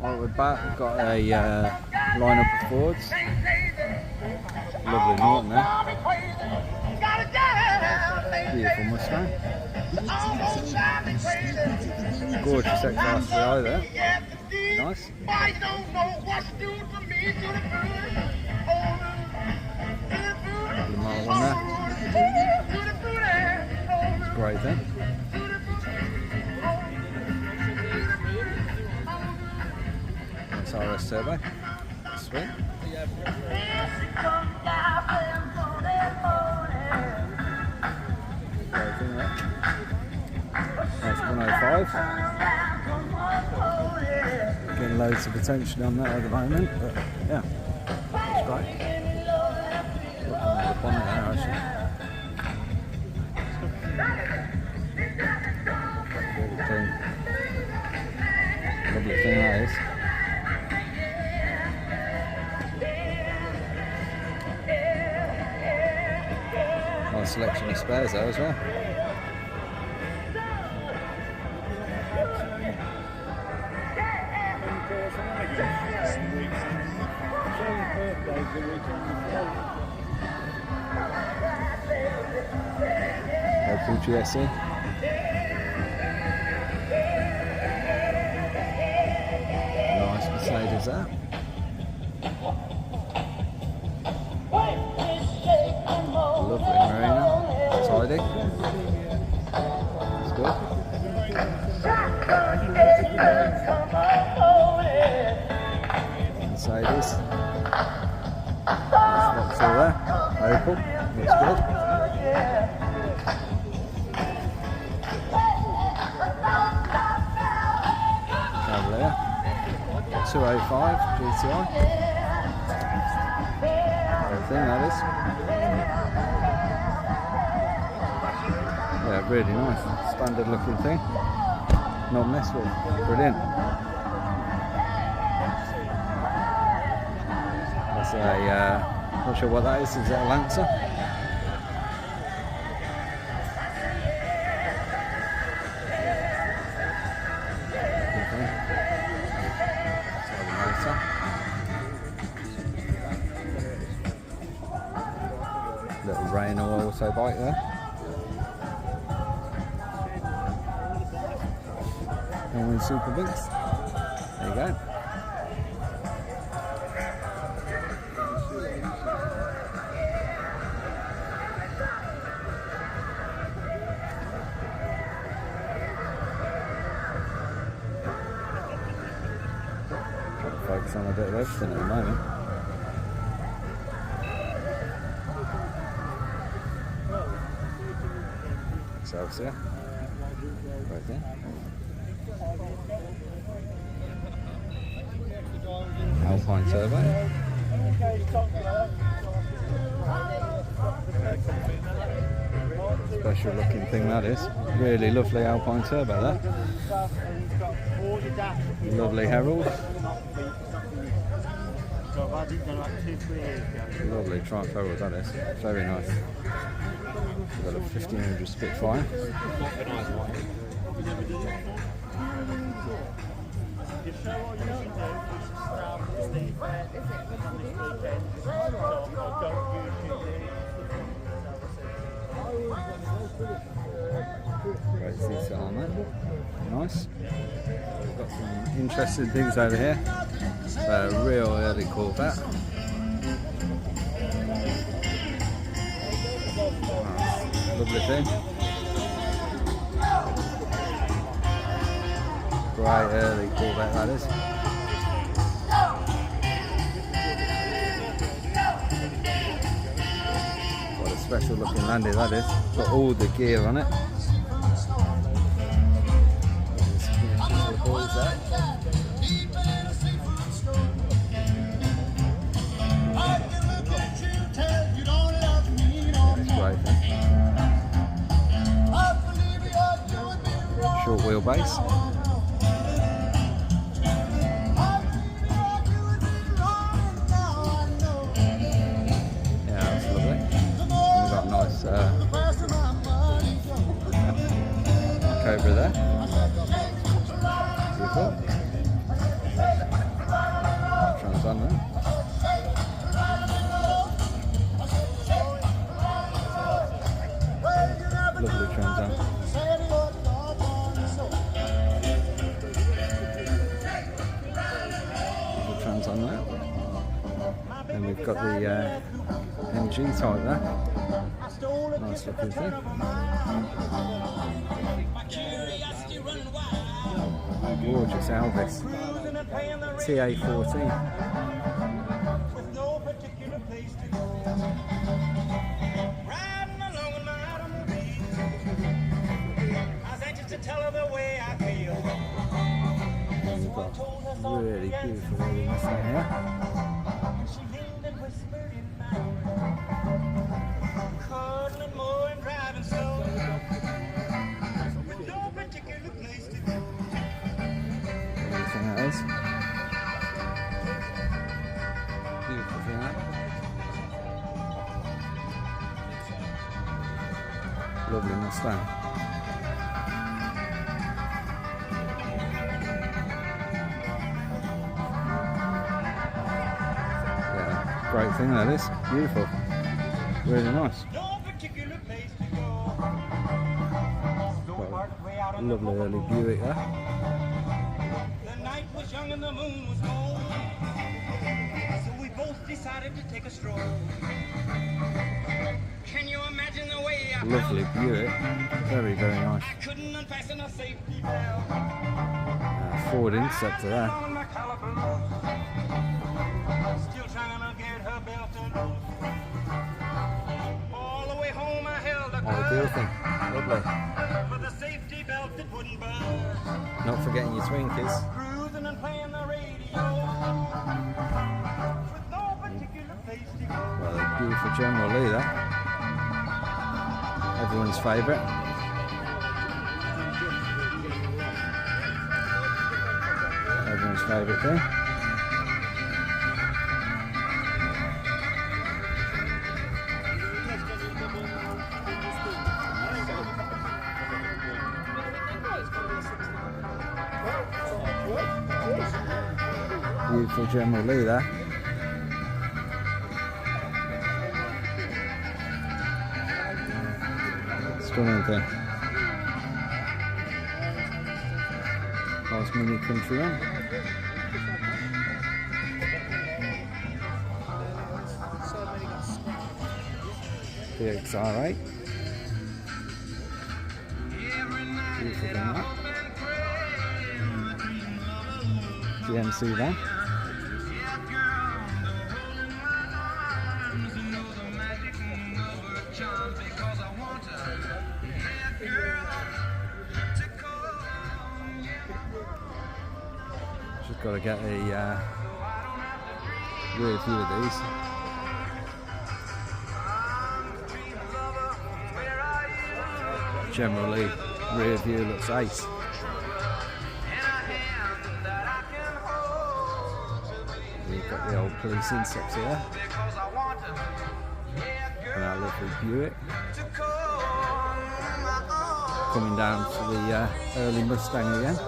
Right, we're back. We've got a lineup of Fords. Lovely Norton there. Beautiful Mustang. Gorgeous XR3i there. Nice. Lovely Model 1 there. It's great thing. RS Turbo, sweet. Great thing there. That's 105. Getting loads of attention on that at the moment, but yeah, it's great. Looking at the bonnet there actually. Really clean. Lovely thing that is. Nice selection of spares there as well. Full GSE. Nice Mercedes there. Lovely marina, tidy. That's good. Mercedes. Nice all there. Opal, looks good. Cavalier. 205 GTI. Everything that is. Yeah, really nice, standard looking thing, not messed with, brilliant. That's a, not sure what that is that a Lancer? Little rain or auto bike there. And Super Vince. There you go. Focus on a bit of everything at the moment. Excelsior. Right there. Alpine Turbo. Special looking thing that is. Really lovely Alpine Turbo there. Lovely Herald. Lovely Triumph Herald that is. Very nice. We've got a 1500 Spitfire. Great detail on that. Nice. We've got some interesting things over here. Real early Corvette. Lovely thing. Great early Corvette that is. What a special looking Landy that is. Got all the gear on it. Short wheelbase. Yeah, that's lovely. We've got a nice Cobra there. Beautiful. on there. Lovely trans on. Lovely trans on there. And we've got the MG type there. Nice looking thing. Gorgeous Elvis. TA14. We've got really beautiful lady Mustang here. Everything that is. Beautiful thing that. Lovely Mustang. Great thing that is, beautiful, really nice. Got a lovely early Buick there. The night was young and the moon was cold, so we both decided to take a stroll. Can you imagine the way I lovely Buick, very nice. I couldn't unfasten a safety belt. Forward interceptor there. Still trying to get her belt to loose. All the way home I held a Ideal thing, lovely. for the safety belt that wouldn't budge. Not forgetting your Twinkies. Cruising and playing the radio with no particular place to go. Well, a beautiful General Lee there. Everyone's favourite. Everyone's favourite thing. Beautiful General Lee there. Stunning thing. Nice mini Countryman. DXR8. Beautiful thing that. GMC there. Just got to get a rear view of these. General Lee rear view looks ace. We've got the old police incepts here. And our lovely Buick. Coming down for the early Mustang again.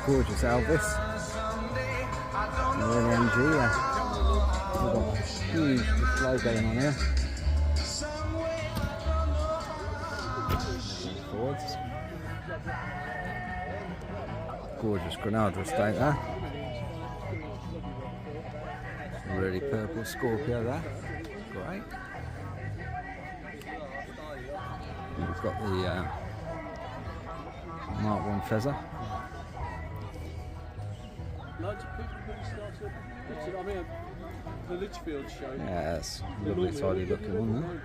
Gorgeous Elvis. And then MG, yeah. We've got a huge display going on here. Forwards. Gorgeous Granada estate there. Really purple Scorpio there. Great. We've got the Mark 1 Fezzer. Loads of people really started. I mean, the Litchfield show. Yeah, it's lovely, tidy looking one there.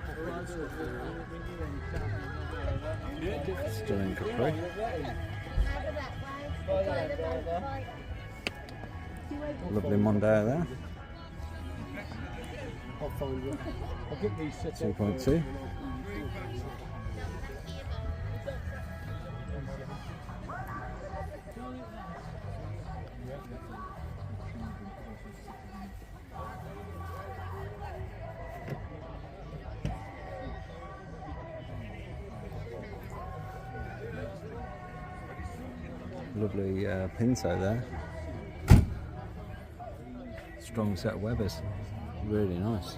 Stunning Capri. Lovely Mondeo there. I'll find you. I'll get these set up. 2.2. Lovely pinto there. Strong set of Webbers. Really nice.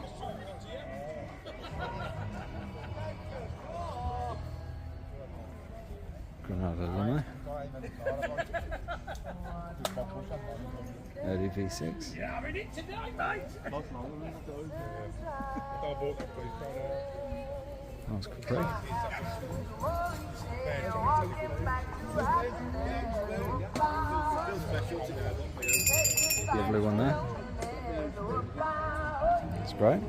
Granada limo. Early V6. Yeah, I'm in it tonight, mate. Nice Capri. Lovely one there. That's great.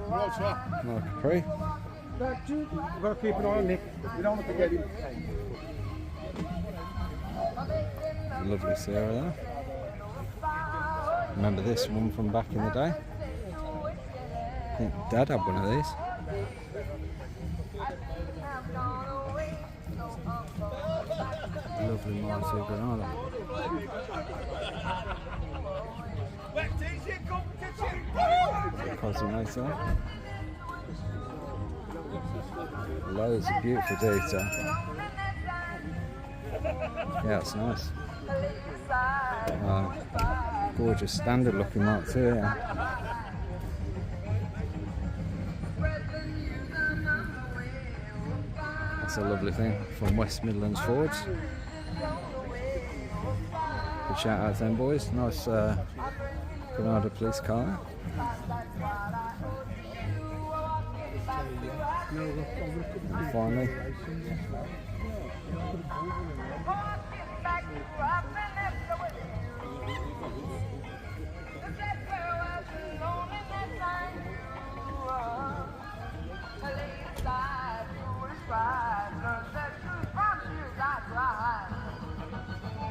Nice Capri. We've got to keep an eye on Nick. We don't want to forget him. Lovely Sierra there. Remember this one from back in the day? I think Dad had one of these. Lovely Marty Granada. Cosimotor. Loads of beautiful detail. Yeah, it's nice. Gorgeous standard looking Mark II, yeah. That's a lovely thing from West Midlands Fords. Good shout out to them boys. Nice Granada police car. And finally,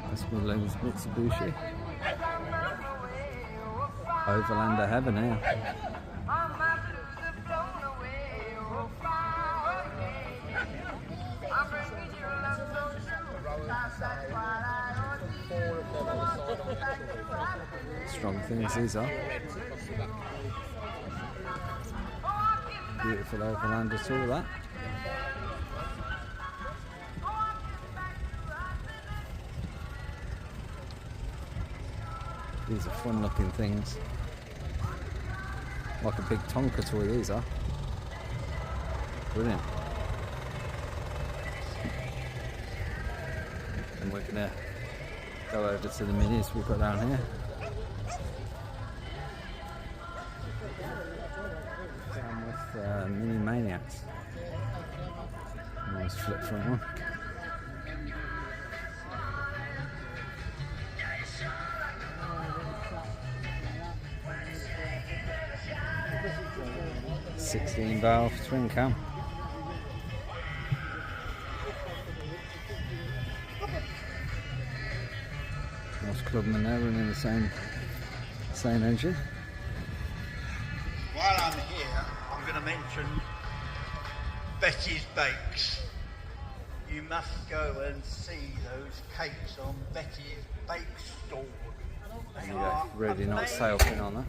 West Midlands Mitsubishi. Overlander heaven here. Strong things these are. Beautiful Overlander too, that. These are fun looking things. Like a big Tonka toy, these are. Brilliant. And we're gonna go over to the minis we've got down here. Down with Mini Maniacs. Nice flip front one. .16 twin cam. Nice Clubman there running the same engine. While I'm here, I'm going to mention Betty's Bakes. You must go and see those cakes on Betty's Bake Store. They are Really nice amazing. sail pin on there.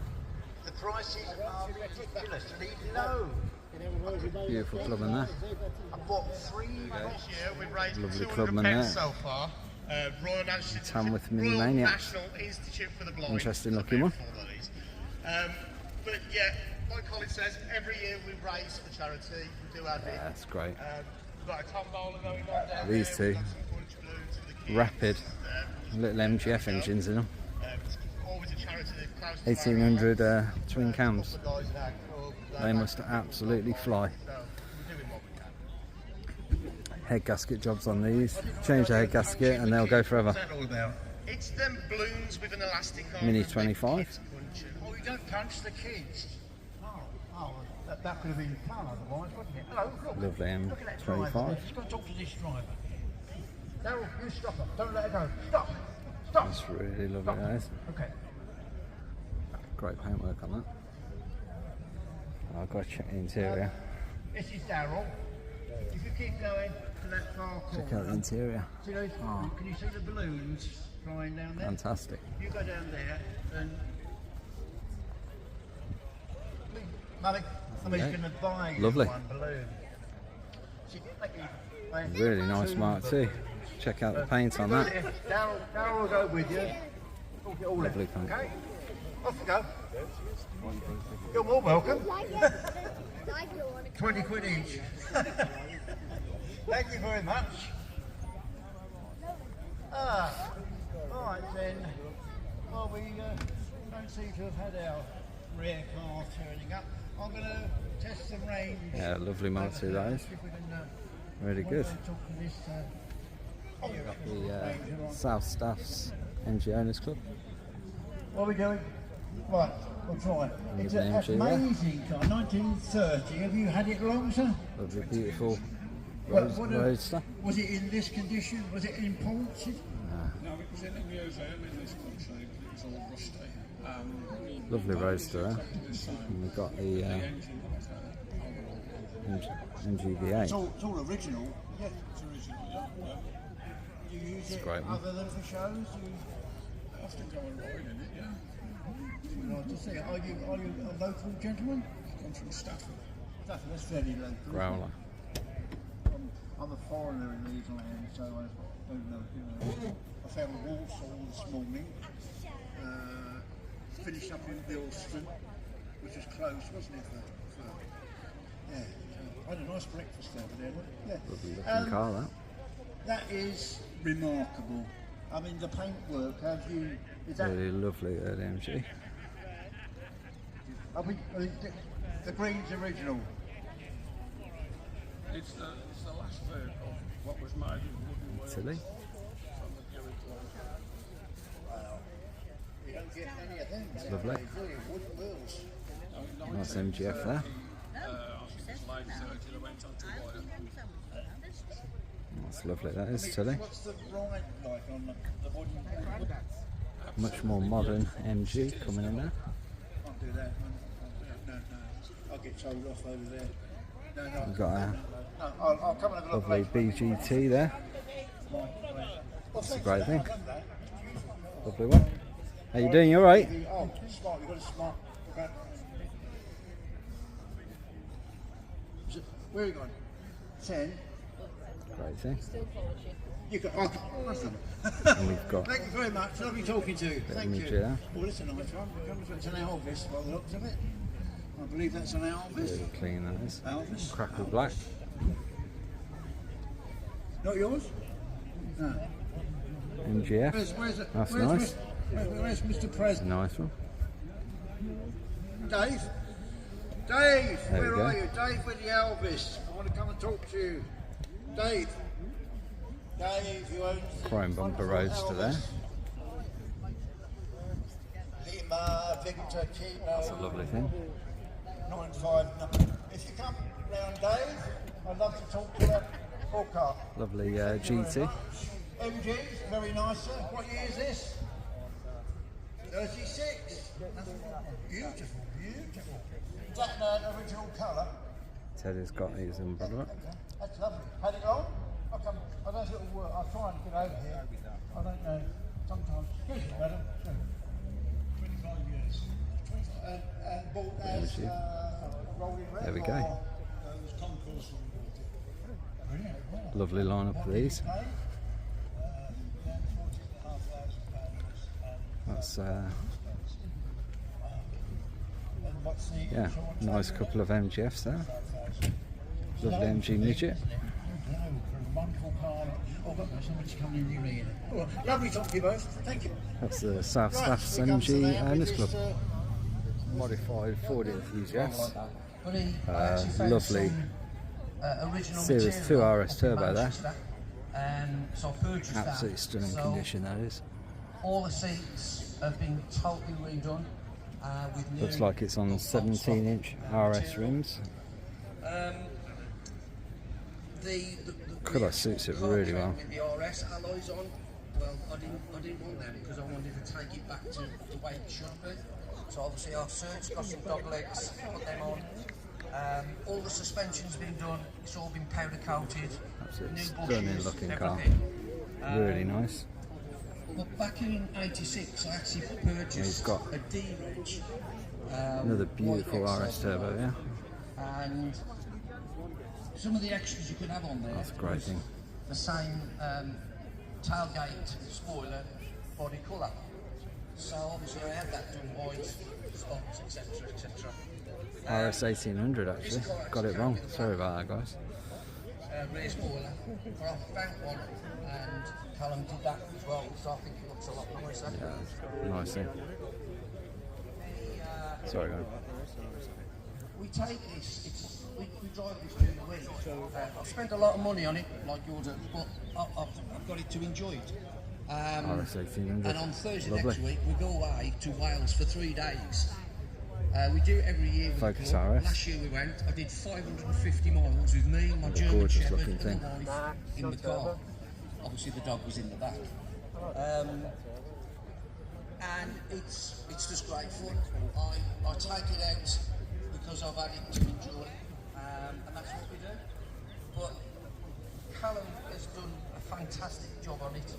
The prices are ridiculously low. Beautiful Clubman there. I bought 3 This year we've raised Lovely £200 Clubman there. so far. Royal National, Tamworth Mini Royal Maniacs. National Institute for the Blind. Interesting looking one. But yeah, like Colin says, every year we raise for charity. We do our bit. Yeah, that's great. We've got a tombola going on down These there. two. We've got some punch balloons for the kids. Rapid. Little MGF engines in them. It's always a charity that close to 1800 twin cams. the guys in our club. They must absolutely fly. So we're doing what we can. Head gasket jobs on these. Change the head gasket and they'll go forever. What's that all about? It's them balloons with an elastic on. Mini that 25. kids punch. Oh, you don't punch the kids. That could have been fun otherwise, wouldn't it? Hello, look. Lovely Look at that driver. M25. Just go talk to this driver. Daryl, you stop her. Don't let her go. Stop. Stop. That's really lovely, guys. Okay. Great paintwork on that. I've got to check the interior. This is Daryl. If you keep going to that far corner. Check out the interior. See those? Oh. Can you see the balloons flying down there? Fantastic. You go down there and Malik, I'm Okay. going to buy you Lovely. one balloon. Really nice Mark too. Check out the paint on that. Darryl will go with you. Lovely paint. Okay, off you go. You're more welcome. 20 quid each. Thank you very much. Right then. Well, we don't seem to have had our rear car turning up. I'm going to test the range. Yeah, lovely Mark too, that is. See if we can, Really good. talk to this, The South Staffs MG Owners Club. What are we doing? Right, we'll try. It's an MG there. amazing car, 1930. Have you had it long, sir? Lovely, beautiful What roadster. was it in this condition? Was it imported? No, it was in the museum in this country, but it was all rusty. Lovely roadster there. And we've got the MGV8. It's all original. Yeah. It's original, yeah. Do you use it great one. other than for shows? I often go and ride in it, yeah. Right, just say, are you a local gentleman? I come from Stafford. That's fairly local. Growler. I'm a foreigner in these lands, so I don't know. I found Walsall this morning. Finished up in Bilston, which was close, wasn't it? Yeah. I had a nice breakfast over there. Yeah. Lovely looking car, that. That is remarkable. I mean, the paintwork. Is that? Really lovely early MG. The green's original. It's the last third of what was made in wooden wheels Tilly. from the Gearhead line. Wow. You don't get any of them. It's lovely. Wooden wheels. Nice MGF there. I think it's late 30, they went on to wire. That's lovely, that is Tilly. What's the ride like on the wooden? Much more modern MG coming in there. Can't do that. No. I'll get told off over there. No. We've got a No, I'll come and have a look. lovely BGT there. That's a great thing. Lovely one. How you doing? You alright? Oh, smart. You've got a smart. Okay. Where are you going? 10. Great thing. You got. Oh, awesome. And we've got Thank you very much. Lovely talking to you. Thank image you. there. Well, it's a nice one. It's an Elvis by the looks of it. I believe that's an Elvis. really clean, that is. Elvis. Crackle black. Not yours? No. MGF. That's nice. Where's Mr. President? Nice one. Dave? There we Where go. are you? Dave with the Elvis. I want to come and talk to you. Dave, you own the Chrome bumper roadster there. Lima, Victor, Kilo. That's a lovely thing. 95. If you come round, Dave, I'd love to talk to that full car. Lovely GT. MGs, very nice, sir. What year is this? 36. Beautiful. Is that an original colour? Teddy's got his umbrella. That's lovely. Had it long? I don't know if it'll work. I'll try and get over here. I don't know. Sometimes. Excuse me, madam. 25 years. And bought as rolling red. There we go. Brilliant. Lovely lineup of these. That's yeah, nice couple of MGFs there. Lovely MG midget. Wonderful car. Oh, look, somebody's coming in here again. Oh, lovely talking to you both. Thank you. That's the South Staffs MG Owners Club. Modified Ford enthusiasts. Lovely Series 2 RS Turbo there. So I purchased that. Absolutely stunning condition that is. All the seats have been totally redone. With new Looks like it's on 17-inch RS rims. The Colour suits it really well. With the RS alloys on, well, I didn't want that because I wanted to take it back to the way it should be. So obviously I've searched, got some dog legs, put them on. All the suspension's been done. It's all been powder coated. Absolutely New stunning bushes, looking car. everything. Really nice. But back in '86, I actually He's purchased got a D-Reg. another beautiful white RS Turbo, yeah. And some of the extras you could have on there. That's a great was thing. The same tailgate spoiler body colour. So obviously I had that done white, spots, etc, etc. RS 1800 actually. Got it wrong. Sorry about that, guys. Rear spoiler, but I found one and Callum did that as well, so I think it looks a lot nicer. Yeah, nice thing. Sorry, guys. We take this, we drive this during the week. I've spent a lot of money on it, like yours, but I've got it to enjoy it. RS 1800. And on Thursday Lovely. next week, we go away to Wales for 3 days. We do it every year with Focus the club. RS. Last year we went, I did 550 miles with me, my German gorgeous Shepherd looking and thing. the wife in the car. Obviously the dog was in the back. And it's just great fun. I take it out because I've had it to enjoy, and that's what we do. But Callum has done a fantastic job on it.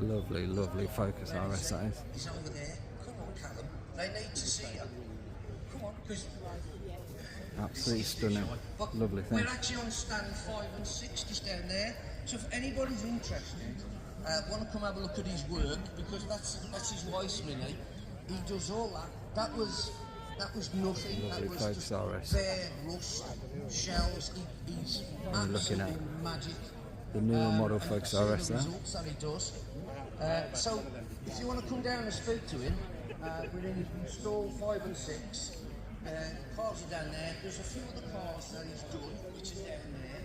Lovely, lovely Focus RS that is. He's over there. Come on, Callum. They need to see you. Come on, because Absolutely stunning. Lovely thing. we're actually on stand 5 and 6 just down there. So if anybody's interested, want to come have a look at his work, because that's his wife's Mini. He does all that. That was nothing. Lovely That was Focus just RS. bare rust, shells. He's I'm looking absolutely at magic. The newer model And Focus see the RS there. results that he does. So if you want to come down and speak to him, we're in stall 5 and 6. Cars are down there. There's a few other cars that he's done, which is down there.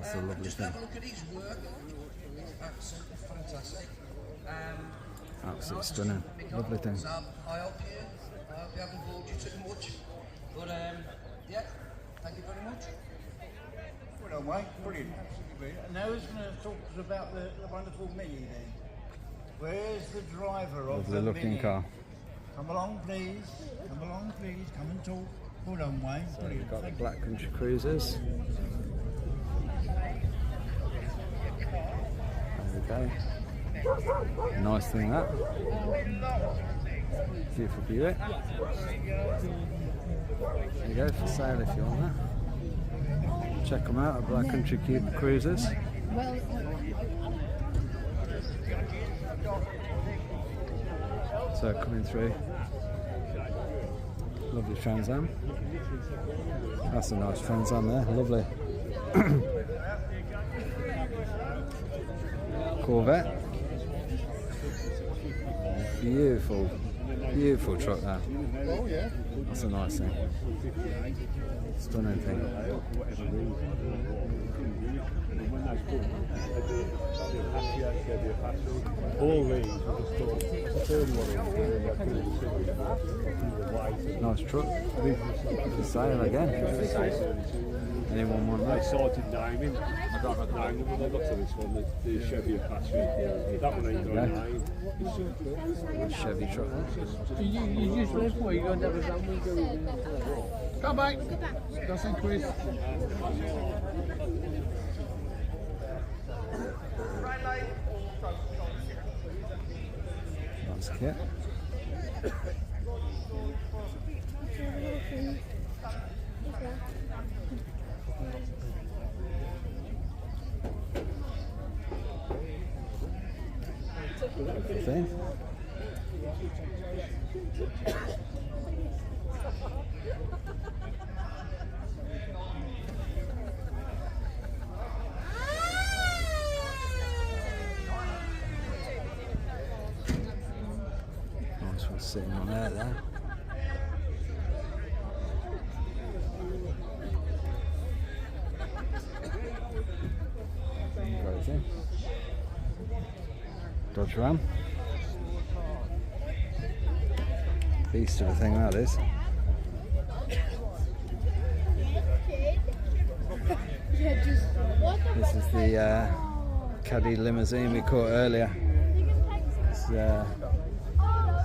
That's a lovely just thing. have a look at his work. It's absolutely fantastic. Absolutely stunning. Lovely thing. So I hope you haven't bored you too much. But yeah, thank you very much. Well done, Wayne. Brilliant. Absolutely brilliant. And now who's going to talk to us about the wonderful Mini then? Where's the driver of Lovely the looking Mini? car. Come along, please. Come along, please. Come and talk. Well done, Wayne. So Brilliant. we've got the Thank you. Black Country Cruisers. There we go. Nice thing that. Beautiful Buick. There you go, for sale if you want that. Check them out at Black Country Cruisers. So coming through. Lovely Trans Am. That's a nice Trans Am there, lovely. Corvette. Beautiful, beautiful truck there. Oh yeah. That's a nice thing. Stunning thing. All these are just 31 Nice truck. For sale again. Anyone want I that? sorted diamond. I got a diamond when I got to this one, the Chevy Apache. That one ain't going nine. Nice Chevy truck there. You just live where you're going to have a sandwich. Come back. That's in Chris. Nice kit. Thing. Nice one sitting on there. Great thing. Dodge Ram. Beast of a thing that is. This is the Caddy limousine we caught earlier. It's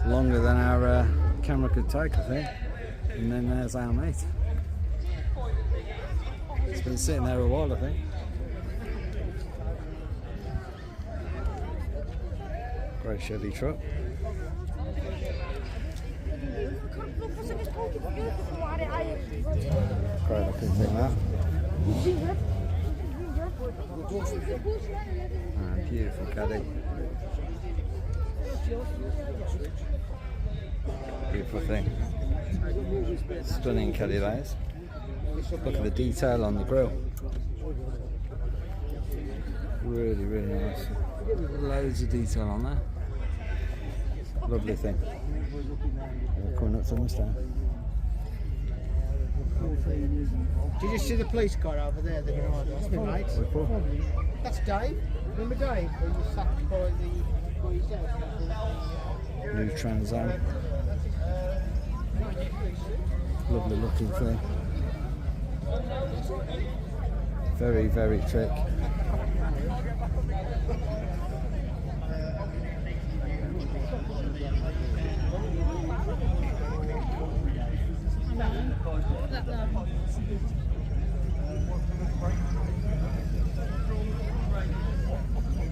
longer than our camera could take, I think. And then there's our mate. It's been sitting there a while, I think. Great Chevy truck. Great looking thing that. Beautiful caddy. Beautiful thing. Stunning caddy that is. Look at the detail on the grill. Really, really nice. Loads of detail on there. Lovely thing. Coming up to Mustang. Did you see the police car over there? That's me, mate. That's Dave. Remember Dave? Who was sacked by the police house? New Trans Am. Lovely looking thing. Very, very trick.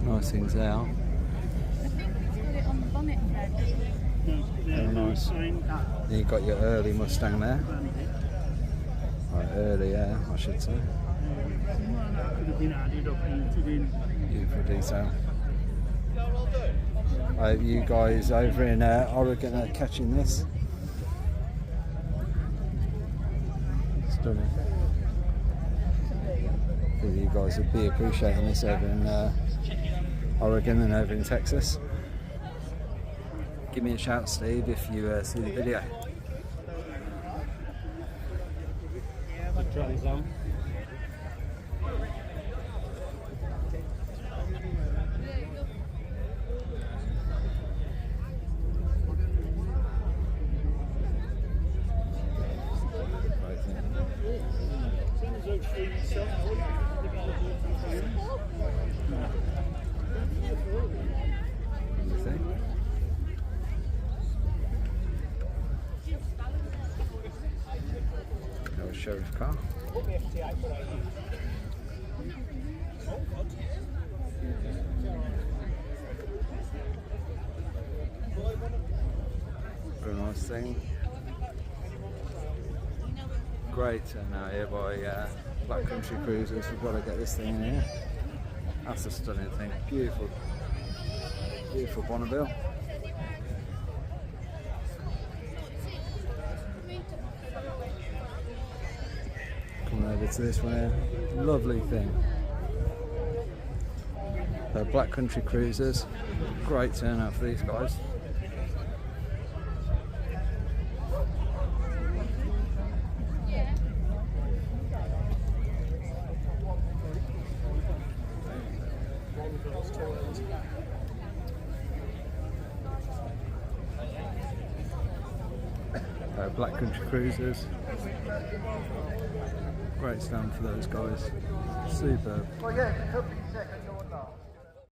Nice things there. I think it's got it on the bonnet head. Very nice. Then you've got your early Mustang there. Right, early, yeah, I should say. Beautiful detail. I hope you guys over in Oregon are catching this. Stunning. I think you guys would be appreciating this over in Oregon and over in Texas. Give me a shout, Steve, if you see the video. Trans Am. Sheriff car. Very nice thing. Great turnout here by Black Country Cruisers. We've got to get this thing in here. That's a stunning thing. Beautiful, beautiful Bonneville. Over to this one here, lovely thing. Black Country Cruisers, great turnout for these guys. Black Country Cruisers. Great stand for those guys. Superb. Well, yeah, it could be second.